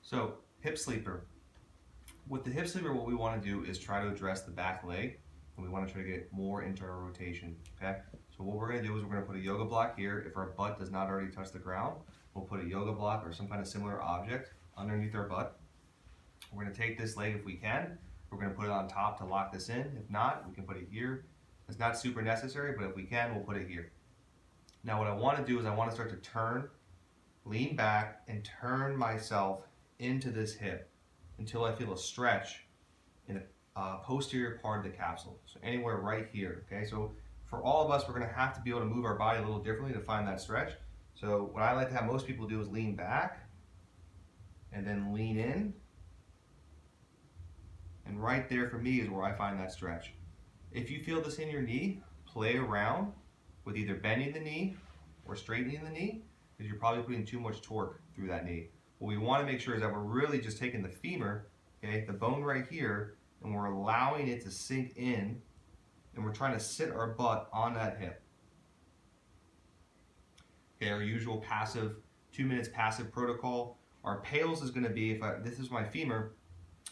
So hip sleeper. With the hip sleeper, what we want to do is try to address the back leg, and we want to try to get more internal rotation, okay? So what we're going to do is we're going to put a yoga block here. If our butt does not already touch the ground, we'll put a yoga block or some kind of similar object underneath our butt. We're going to take this leg if we can. We're going to put it on top to lock this in. If not, we can put it here. It's not super necessary, but if we can, we'll put it here. Now what I want to do is I want to start to turn, lean back, and turn myself into this hip until I feel a stretch in the posterior part of the capsule. So anywhere right here, okay? So for all of us, we're gonna have to be able to move our body a little differently to find that stretch. So what I like to have most people do is lean back and then lean in. And right there for me is where I find that stretch. If you feel this in your knee, play around with either bending the knee or straightening the knee, because you're probably putting too much torque through that knee. What we want to make sure is that we're really just taking the femur, okay, the bone right here, and we're allowing it to sink in, and we're trying to sit our butt on that hip. Okay, our usual passive, 2 minutes passive protocol. Our PAILs is going to be, this is my femur,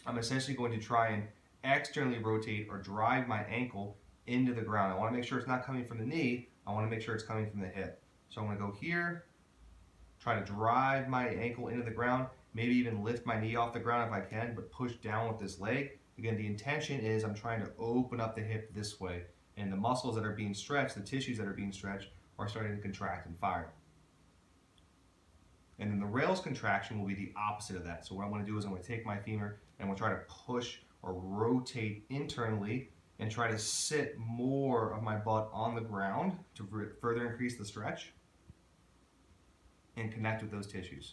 I'm essentially going to try and externally rotate or drive my ankle into the ground. I want to make sure it's not coming from the knee, I want to make sure it's coming from the hip. So I'm going to go here, try to drive my ankle into the ground, maybe even lift my knee off the ground if I can, but push down with this leg. Again, the intention is I'm trying to open up the hip this way, and the muscles that are being stretched, the tissues that are being stretched, are starting to contract and fire. And then the rails contraction will be the opposite of that. So what I'm going to do is I'm going to take my femur and we'll try to push or rotate internally and try to sit more of my butt on the ground to further increase the stretch and connect with those tissues.